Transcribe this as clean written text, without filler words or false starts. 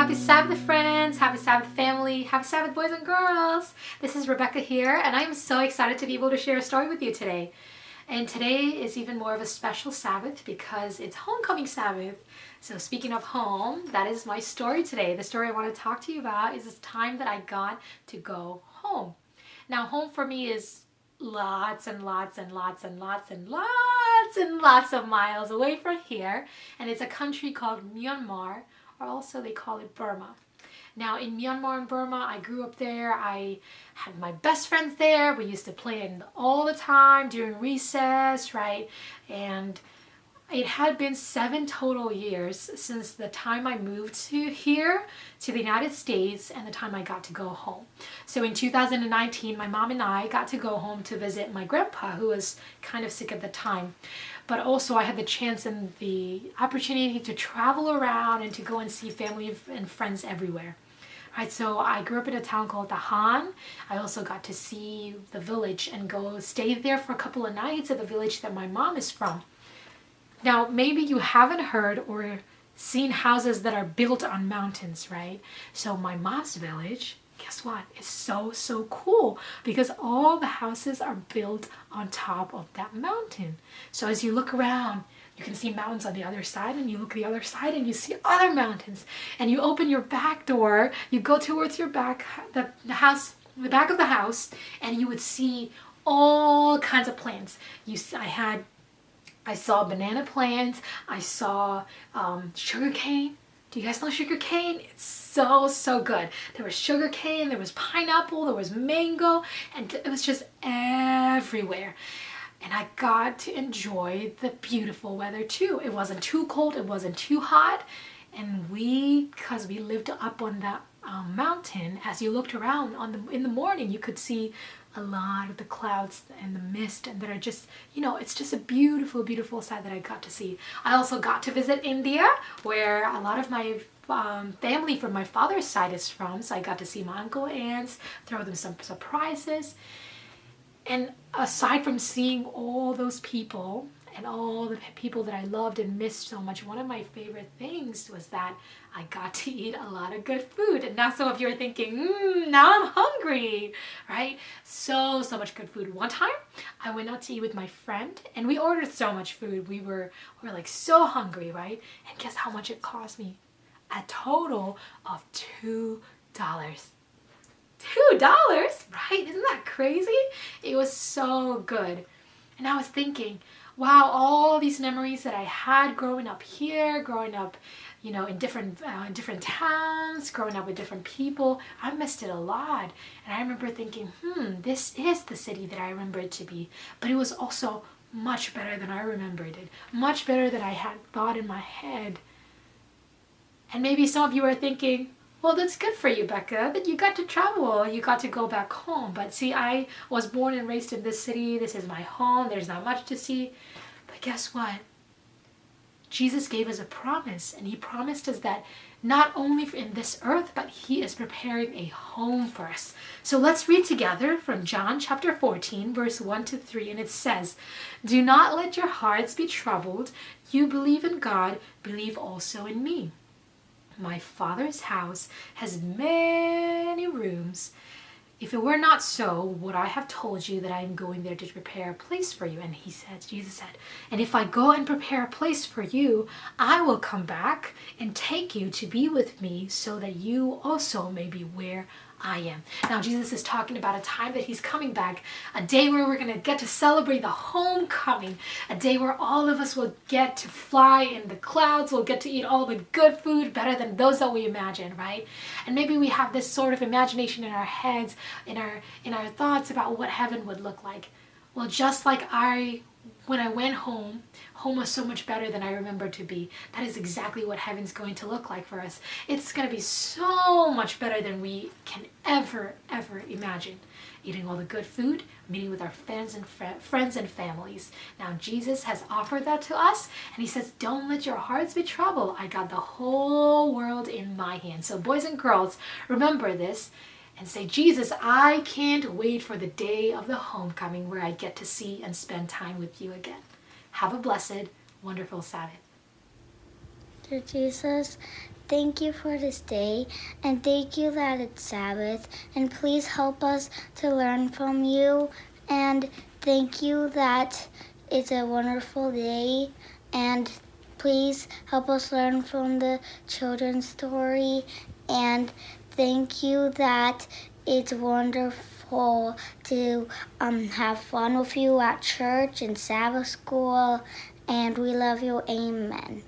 Happy Sabbath, friends! Happy Sabbath, family! Happy Sabbath, boys and girls! This is Rebecca here, and I am so excited to be able to share a story with you today. And today is even more of a special Sabbath because it's Homecoming Sabbath. So speaking of home, that is my story today. The story I want to talk to you about is this time that I got to go home. Now, home for me is lots and lots and lots and lots and lots and lots of miles away from here. And it's a country called Myanmar, or also they call it Burma. Now in Myanmar and Burma, I grew up there. I had my best friends there. We used to play in all the time during recess, right? And it had been 7 total years since the time I moved to the United States and the time I got to go home. So in 2019, my mom and I got to go home to visit my grandpa, who was kind of sick at the time. But also I had the chance and the opportunity to travel around and to go and see family and friends everywhere. Right, so I grew up in a town called Tahan. I also got to see the village and go stay there for a couple of nights at the village that my mom is from. Now, maybe you haven't heard or seen houses that are built on mountains, right? So my mom's village, guess what? It's so cool because all the houses are built on top of that mountain. So as you look around, you can see mountains on the other side, and you look at the other side and you see other mountains. And you open your back door, you go towards your back, the back of the house, and you would see all kinds of plants. I saw banana plants. I saw sugar cane. Do you guys know sugar cane? It's so good. There was sugar cane, there was pineapple, there was mango, and it was just everywhere. And I got to enjoy the beautiful weather too. It wasn't too cold, it wasn't too hot. And because we lived up on that mountain, as you looked around in the morning, you could see a lot of the clouds and the mist, and that are just, it's just a beautiful, beautiful sight that I got to see. I also got to visit India, where a lot of my family from my father's side is from, so I got to see my uncle and aunts, throw them some surprises. And aside from seeing all those people and all the people that I loved and missed so much, one of my favorite things was that I got to eat a lot of good food. And now some of you are thinking, now I'm hungry, right? So much good food. One time I went out to eat with my friend and we ordered so much food. We were like so hungry, right? And guess how much it cost me? A total of $2. $2, right? Isn't that crazy? It was so good. And I was thinking, wow, all these memories that I had growing up here, growing up, in different towns, growing up with different people, I missed it a lot. And I remember thinking, this is the city that I remember it to be. But it was also much better than I remembered it, much better than I had thought in my head. And maybe some of you are thinking, well, that's good for you, Becca, that you got to travel, you got to go back home. But see, I was born and raised in this city. This is my home. There's not much to see. But guess what? Jesus gave us a promise, and he promised us that not only in this earth, but he is preparing a home for us. So let's read together from John chapter 14, verse 1-3, and it says, "Do not let your hearts be troubled. You believe in God, believe also in me. My Father's house has many rooms. If it were not so, would I have told you that I am going there to prepare a place for you?" And Jesus said, "And if I go and prepare a place for you, I will come back and take you to be with me, so that you also may be where I am." Now Jesus is talking about a time that he's coming back, a day where we're going to get to celebrate the homecoming, a day where all of us will get to fly in the clouds, we'll get to eat all the good food better than those that we imagine, right? And maybe we have this sort of imagination in our heads, in our thoughts about what heaven would look like. Well, just like when I went home was so much better than I remembered to be. That is exactly what heaven's going to look like for us. It's going to be so much better than we can ever imagine. Eating all the good food, meeting with our friends and families. Now Jesus has offered that to us, and he says, don't let your hearts be troubled. I got the whole world in my hands. So boys and girls, remember this. And say, Jesus, I can't wait for the day of the homecoming where I get to see and spend time with you again. Have a blessed, wonderful Sabbath. Dear Jesus, thank you for this day, and thank you that it's Sabbath, and please help us to learn from you, and thank you that it's a wonderful day, and please help us learn from the children's story, and thank you that it's wonderful to have fun with you at church and Sabbath school, and we love you. Amen.